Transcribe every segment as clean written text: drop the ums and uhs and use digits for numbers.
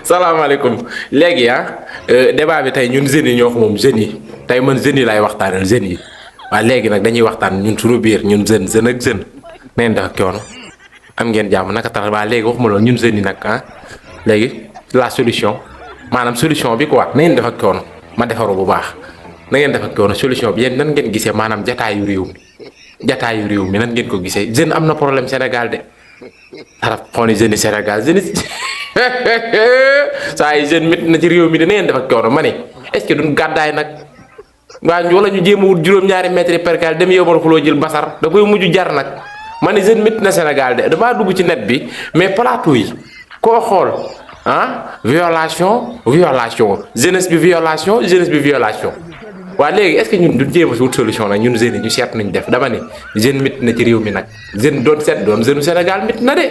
salaamaaleykum léegi débat bi tey ñun jeunes yi ñoo ko moom jeunes yi tey man jeunes yi laay waxtaanal jeunes yi waaw léegi nag dañuy waxtaan ñun suñu biir ñun jeune ak jeune neen dafa coono am ngeen jàmm naka tax waa léegi waxuma loolu ñun jeunes yi nag léegi la solution maanaam solution bi quoi neen dafa coono ma defaru bu baax na ngeen dafa coono solution bi yéen nan ngeen gisee maanaam jataayu réew mi nan ngeen ko gisee jeune am na problème Sénégal de xaraf xool ni jeunes Sénégal jeunes saa yi jeune mit na ci réew mi dina ngeen def ak coono ma ne est-ce que duñ gàddaay nag waa wala ñu jéem a wut juróom-ñaari mètre percal dem yow ma xuloo jël basar da koy mujj jar nag ma ne jeune mit na Sénégal de damaa dugg ci net bi mais plateau yi koo xool violation jeunesse bi violation waa léegi est-ce que ñun du jéem a wut solution nag ñun jeunes yi ñu seet nañ def dama ne jeune mit na ci réew mi nag jeune doon seet doon jeune Sénégal mit na de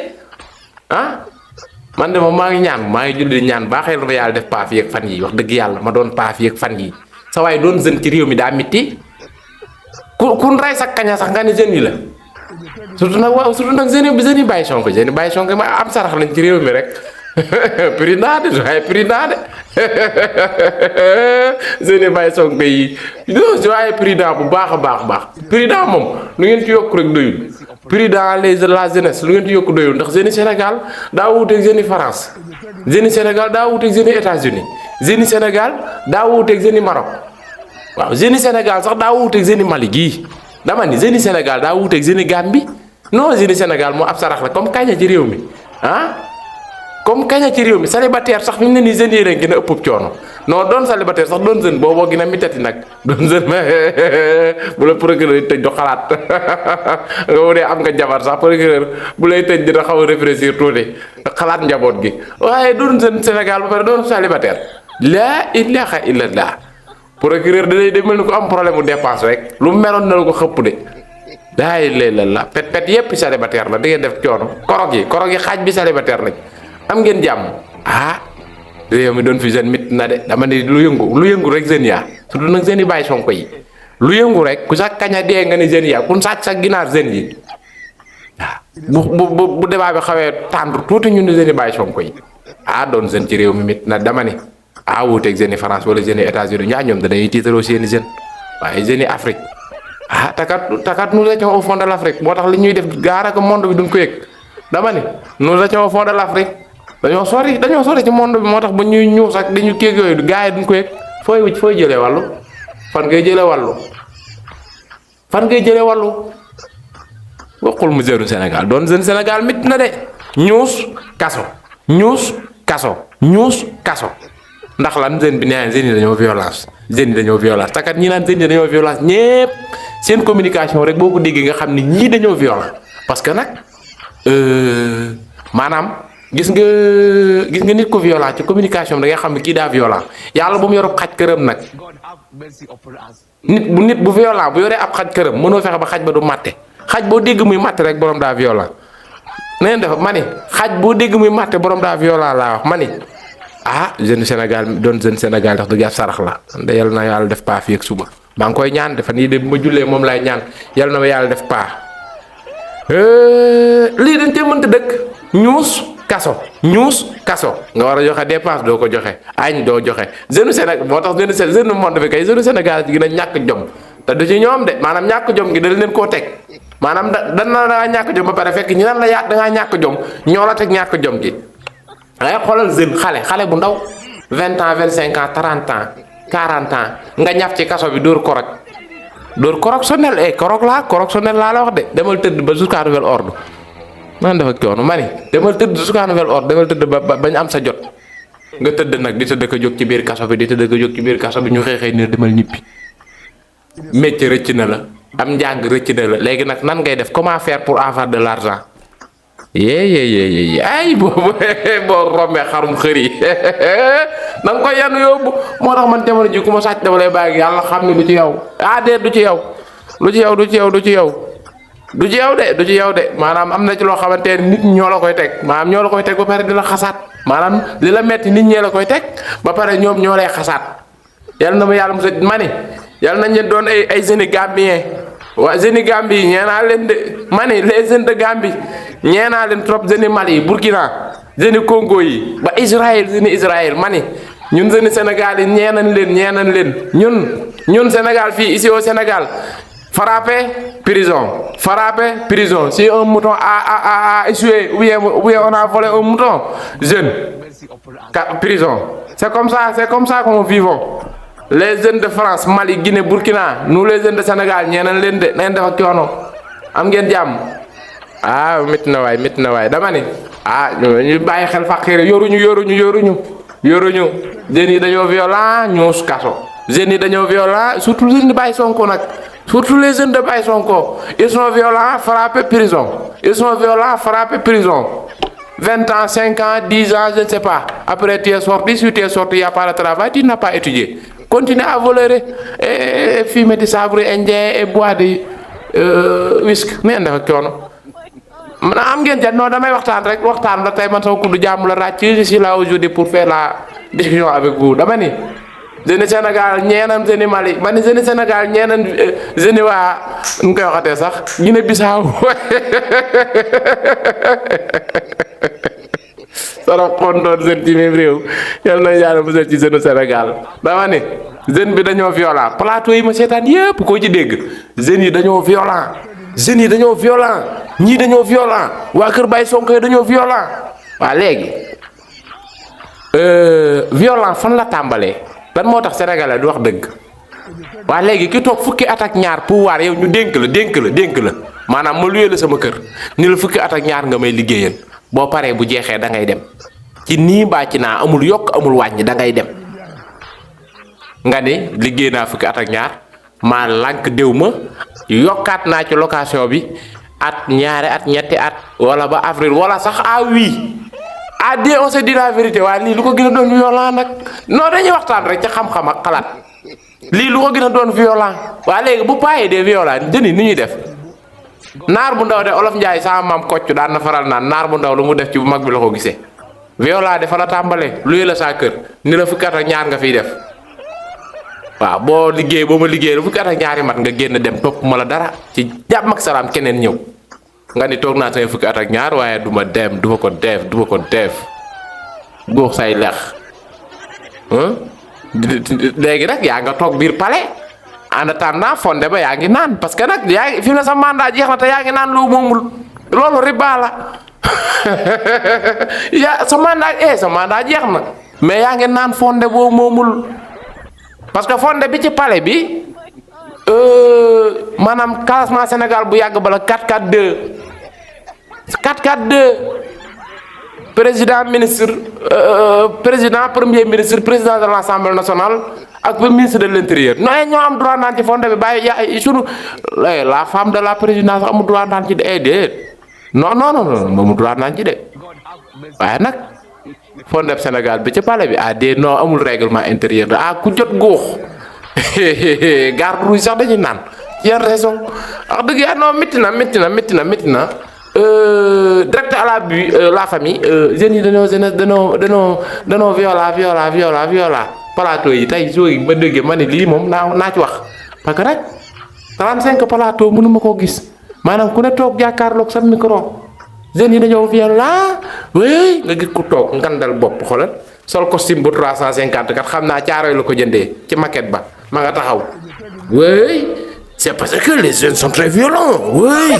man de moom maa ngi julli di ñaan baaxee la ma yàlla def paaf yeeg fan yi wax dëgg yàlla ma doon paaf yeeg fan yi sa waaye doon jeune ci réew mi daa mitti ku rey sa kaña sax nga ne jeunes yi la surtout nag jeunes yi bàyyi sonko ma am sarax lañ ci réew mi rek président de waaye président de jeunes yi bàyyi sonko yi waaye président bu baax a baax président moom lu ngeen ci yokk rek doyul président la jeunesse lu ngeen ci yokk doyul ndax jeunes Sénégal daa wuuteeg jeunes France jeunes Sénégal daa wuuteeg jeunes États-Unis jeunes Sénégal daa wuuteeg jeunes Maroc waaw jeunes Sénégal sax daa wuuteeg jeunes Mali gii dama ni jeunes Sénégal daa wuuteeg jeunes Gambie non jeunes Sénégal moo ab sarax la comme kaña ci réew mi comme kaña ci réew mi célibataire sax fi mu ne nii jeunes yi rek gën a ëpp coono non doon célibataire sax doon jeune booboo gën a mitati nag doon jeune bu la procureur tëj do xalaat nga wutee am nga jabar sax procureur bu lay tëj dina xaw a réfléchir tuuti xalaat njaboot gi waaye doon jeune Sénégal ba pare doon célibataire laa ilaaha illallah procureur da lay mel ni ko am problème mu dépense rek lu meloon na la ko xëpp de laa ilaaha illallah pet yépp célibataire la da ngeen def coono korog yi xaaj bi célibataire lañ am ngeen jàmm réew mi doon fi jeune mit na de dama ne lu yëngu rek jeune yaa surtout nag jeune yi bàyyi sonko yi lu yëngu rek ku sax kaña dee nga ne jeune yaa kun sàcc sax ginaar jeune yi bu débat bi xawee tàndu tuuti ñu ne jeune yi bàyyi sonko yi doon jeune ci réew mi mit na dama ne wuuteeg jeune yi France wala jeune yi États-Unis ñaa ñoom dañuy tiitaroo seeni jeune waaye jeune yi Afrique takat nous étions au fond de l'Afrique moo tax li ñuy def gaaraka monde bi duñ ko yëg dama ne nous étions au fond de l'Afrique dañoo sori ci monde bi moo tax ba ñuy ñuus ak dañu kéeg yooyu gars yi duñ ko yëg fooy jëlee wàllu fan ngay jëlee wàllu waxul mu jeune Sénégal doon jeune Sénégal mit na de ñuus kaso ndax lan jeune bi nee jeune yi dañoo violence takat ñi naan jeune yi dañoo violence ñépp seen communication rek boo ko déggee nga xam ne ñii dañoo violent parce que nag maanaam gis nga nit ko violent ci communication da nga xam ne kii daa violent yàlla bu mu yor xaj këram nag nit bu violent bu yoree ab xaj këram mënoo fexe ba xaj ba du matte xaj boo dégg muy matte rek borom daa violent neen dafa ma ni xaj boo dégg muy matte borom daa violent laa wax ma ni jeune Sénégal doon jeune Sénégal ndax du gaa sarax la da yàlla na yàlla def paa fii ak suba maa ngi koy ñaan dafa nii de bu ma jullee moom laay ñaan yàlla na ma yàlla def paa lii dañ cee mënta dëkk ñuus kaso nga war a joxe dépense doo ko joxe añ doo joxe jeune Sénégal moo tax jeune monde bi kay jeune Sénégal ci gën a ñàkk jom te du ci ñoom de maanaam ñàkk jom gi da leen koo teg maanaam dan na dangaa ñàkk jom ba pare fekk ñi nan la dangaa ñàkk jom ñoo la teg ñàkk jom gi ngay xoolal jeune xale bu ndaw 20 ans 25 ans 30 ans 40 ans nga ñaf ci kaso bi dóor correctionnel correctionnel laa la wax de demal tëdd ba jusqu'à nouvel ordre man dafa coono ma ni demal tëdd jusqu'à nouvel ordre demal tëdd ba bañ am sa jot nga tëdd nag di tëdd ko jóg ci biir kaso bi ñu xeexee ni demal ñibbi métier rëcc na la am njàng rëcc na la léegi nag nan ngay def comment faire pour avoir de l'argent yee ay boo rombee xarum xër yi na nga koy yanu yóbbu moo tax man jamono ji ku ma sàcc dama lay bàyyi yàlla xam ne du ci yow déet du ci yow de maanaam am na ci loo xamante ne nit ñoo la koy teg maanaam ñoo la koy teg ba pare di la xasaat maanaam li la metti nit ñee la koy teg ba pare ñoom ñoo lay xasaat yàlla na ma yàlla mos a ma ni yàlla nañ leen doon ay jeunes Gambiens waa jeunes Gambie yi ñee naa leen de ma ni les jeunes de Gambie ñee naa leen trop jeune Mali Burkina jeune Congo yi ba Israël jeune Israël mani ñun jeune Sénégal yi ñee nañ leen ñun Sénégal fii ici au Sénégal frapper prison si un mouton a échoué ou bien on a volé un mouton jeune prison c'est comme ça qu'on vivons les jeunes de France Mali Guinée Burkina nous les jeunes de Sénégal ñee nañ leen de nañ def ak coono am ngeen jàmm ah métti na waay dama ni ñu bàyyi xel faqir yoruñu jeunes yi dañoo violent ñoo kaso jeunes yi dañoo violent surtout jeunes de Baye Sonko nag surtout les jeunes de Baye Sonko ils sont violents frappés prison 20 ans 5 ans 10 ans je ne sais pas après tu es sorti si tu es sorti y a pas de travail tu n'as pas étudié continue à voler et fumer du sabre indien et boire du whisky nee na dafa coono man am ngeen jot non damay waxtaan la tey man sama kuddu jàmm la ràcc je suis là aujourd'hui pour faire la discussion avec vous dama ni jeune Sénégal ñeenan jeune Mali man jeune Sénégal ñeenan jeune waa nu koy waxatee sax Guinée Bissau sara xondoon jeune ci même réew yal na yàlla musal ci jeune Sénégal dama ni jeune bi dañoo violent plateau yi ma seetaan yépp koo ci dégg jeunes yi dañoo violent ñii dañoo violent waa kër Baye Sonko yi dañoo violent waa léegi violent fan la tàmbalee lan moo tax sénégalais du wax dëgg waa léegi ki toog fukki at ak ñaar pouvoir yow ñu dénk la maanaam ma luyee la sama kër ni la fukki at ak ñaar nga may liggéeyal boo paree bu jeexee da ngay dem ci nii mbaa ci naa amul yokk amul wàññi da ngay dem nga ni liggéey naa fukki at ak ñaar maa lànk déw ma yokkaat naa ci location bi at ñaari at ñetti at wala ba avril wala sax oui on se dit la vérité waaye lii lu ko gën a doon violent nag non dañuy waxtaan rek ci xam-xam ak xalaat lii lu ko gën a doon violent waa léegi bu paayee des violent jëni ni ñuy def naar bu ndaw de Olof Njaay sama maam Kocc daan na faral naan naar bu ndaw lu mu def ci bu mag bi la ko gisee violent dafa la tàmbalee luy la saa kër ni la fukki at ak ñaar nga fiy def waaw boo ma liggéey lu fukki at ak ñaari mat nga génn dem topp ma la dara ci jàmm ak salaam keneen ñëw nga ni toog naa samay fukki at ak ñaar waaye du ma ko def góox say lex léegi nag yaa nga toog biir palais en attendant fondé ba yaa ngi naan parce que nag yaa ngi fi mu ne sa mandat jeex na te yaa ngi naan loo moomul loolu riba la sa mandat jeex na mais yaa ngi naan fondé boo moomul parce que fondé bi ci palais bi maanaam classement Sénégal bu yàgg bala 4-4-2 président premier ministre président de l'Assemblée nationale ak ministre de l'intérieur ñoo am droit naan ci fondé bi bàyyi sunu la femme de la présidence amul droit naan ci de non amul droit naan ci de waaye nag fondé Sénégal bi ci palais bi non amul règlement intérieur ku jot góox garde rouge sax dañuy naan ci yan raison wax dëgg yàlla non métti na direct à la famille jeunes yi dañoo viola plateau yi tey soo ma déggee ma ne lii moom naa ci wax parce que nag 35 plateau mënuma koo gis maanaam ku ne toog jàkkaarloog sa micro jeunes yi dañoo viola wéy nga gis ku toog ngandal bopp xoolal sol costume bu 350 kat xam naa caaroy la ko jëndee ci maquette ba ma nga taxaw wéy c'est parce que les jeunes sont très violents oui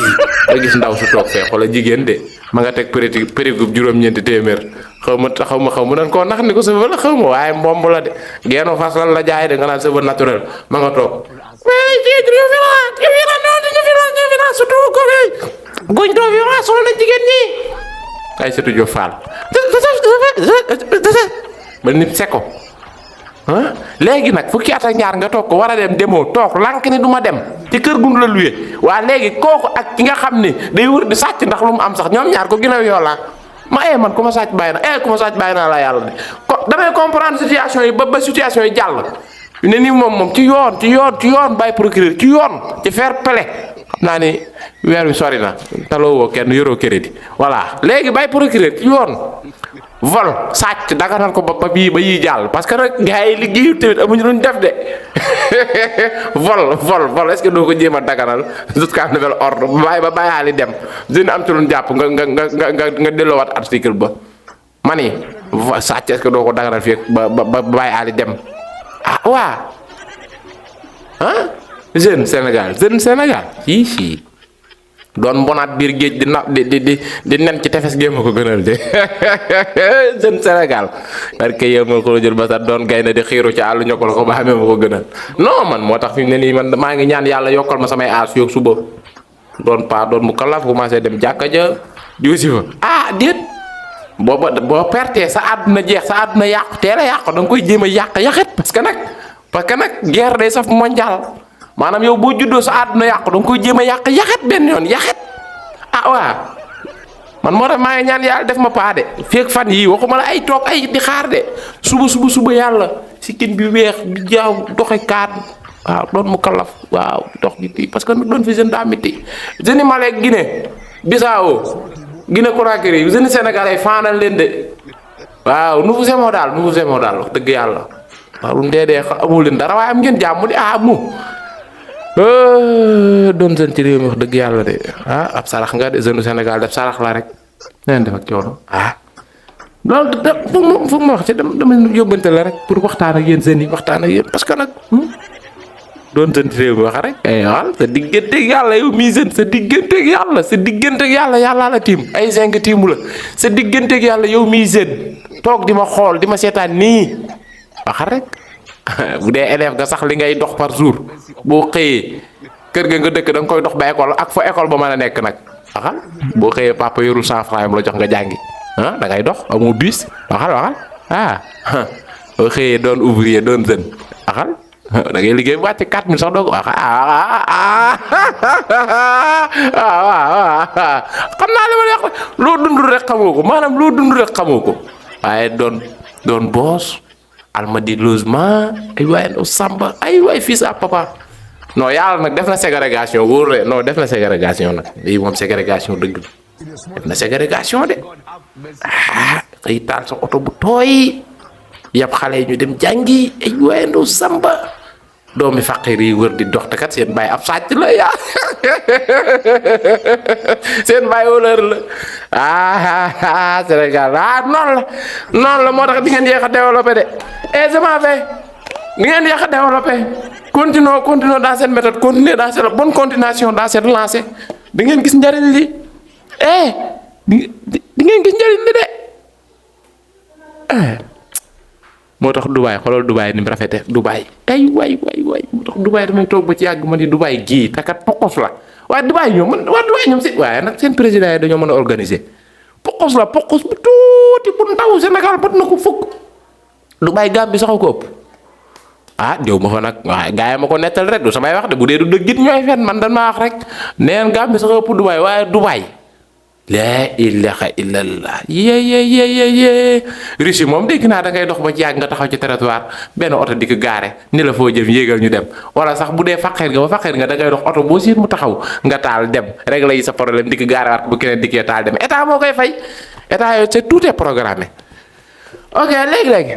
nga gis ndaw su toog fee xoolal jigéen de ma nga teg périgub juróom-ñeenti téeméer xaw ma nan koo nax ni ko cheveux la xaw ma waaye mbomb la de geeno fas lan la jaay de nga naan cheveux naturel ma nga toog oui ci dañoo violent surtout ko guñ doo violent solo na jigéen ñi ay surtout jo faal ba nit seko léegi nag fukki at ak ñaar nga toog ko war a dem demoo toog lànk ni du ma dem ci kër gu la luye waa léegi kooku ak ki nga xam ni day wër di sàcc ndax lu mu am sax ñoom ñaar ko gën a violent man ku ma sàcc bàyyi naa la yàlla de damay comprendre situation yi ba situation yi jàll ne ni moom ci yoon bàyyi procureur ci yoon ci fair play xam naa ni weer wi sori na taloo woo kenn yoroo crédit voilà léegi bàyyi procureur ci yoon vol sàcc daganal ko ba yi jàll parce que nag gars yi liggéeyu tamit amuñu luñ def de vol est-ce que doo ko jéem a daganal jusqu'à nouvel ordre ba bàyyaali dem dina am ci luñ jàpp nga delloowaat article ba mani sàcc est-ce que doo ko daganal fii ba bàyyaali dem ah waa ah jeune Sénégal fii doon mbonaat biir géej di nen ci tefes géem ko gënal de jeune Sénégal parce que yow ma ko jël ba sax doon gaynde di xiiru ci àll ñokkal ko ba xamee ma ko gënal non man moo tax fi mu ne nii man maa ngi ñaan yàlla yokkal ma samay aas yoog suba doon mu kalaf commencé dem jàkka ja jiwsi fa déet boo pertee sa àdduna jeex sa àdduna yàqu teel a yàqu da nga koy jéem a yàq yaxet parce que nag guerre day saf mondial maanaam yow boo juddoo sa àdduna yàqu da nga koy jéem a yàq yaxet benn yoon yaxet waa man moo tax maa ngi ñaan yàlla def ma paa de feek fan yii waxuma la ay toog ay di xaar de suba yàlla sikkin bi weex di jaaw doxe kaat waaw doon mu kalaf waaw dox di tii parce que nag doon fi jeune daa métti jeune Mali ak Guinée Bissau Guinée Conakry jeune Sénégal ay faanal leen de waaw nu fu semoo daal wax dëgg yàlla waaw lu dee amul leen dara waaye am ngeen jàmm di doon jeune ci réew mi wax dëgg yàlla de ab sarax nga de jeune Sénégal def sarax la rek neen def ak coono loolu da foog ma wax ci dama yóbbante la rek pour waxtaan ak yéen jeunes yi waxtaan ak yéen parce que nag doon jeune ci réew mi wax rek ay wal sa digganteeg yàlla yow mii jeune sa digganteeg yàlla yàlla la tiim ay zinc tiimu la sa digganteeg yàlla yow mii jeune toog di ma xool di ma seetaan nii waxal rek bu dee élève nga sax li ngay dox par jour boo xëyee kër ga nga dëkk da nga koy dox ba école ak fa école ba mën a nekk nag waxal boo xëyee papa yorul 100 francs la jox nga jàngi da ngay dox amoo bus waxal boo xëyee doon ouvrier doon jeune waxal da ngay liggéey wàcc 4000 sax doo ko wax xam naa li ma wax loo dund rek xamoo ko maanaam loo dund rek xamoo ko waaye doon boos almadi logement ay waay no samba ay waay fii sa papa non yàlla nag def na ségrégation wóor de non def na ségrégation nag lii moom ségrégation dëgg def na ségrégation de xëy taal sa oto bu tooy yab xale yi ñu dem jàngi ay waay no samba doomi faqir yi wër di dox te kat seen baay ab sàcc la seen baay wóolër la Sénégal noonu la moo tax di ngeen yéex a développé de je m'en vais di ngeen yéex a développé continuons dans cette méthode continuez dans cette bonne continuation dans cette lancée di ngeen gis njariñ li di ngeen gis njariñ li de moo tax Dubaay xoolal Dubaay ni mu rafete Dubaay ay waay moo tax Dubaay damay toog ba ci yàgg ma ni Dubaay gii takat pokos la waaye Dubaay ñoom si waaye nag seen président yi dañoo mën a organiser pokos bu tuuti bu ndaw Sénégal bat na ko fukk Dubaay Gambie sax ko ëpp déw ma fa nag waaye gaa yi ma ko nettal rek du samay wax de bu dee du dëggit ñooy fen man dañ maa wax rek neen Gambie sax ëpp Dubaay waaye Dubaay laa ilaha illallah yee Russie moom dégg naa da ngay dox ba ci yàgg nga taxaw ci territoire benn oto di ko gaare ni la foo jëm yéegal ñu dem wala sax bu dee faqeer nga da ngay dox oto boo siit mu taxaw nga taal dem rek la yi sa problème di ko gaare waat bu keneen dikkee taal dem état moo koy fay état yooyu c'est tout est programmé ok léegi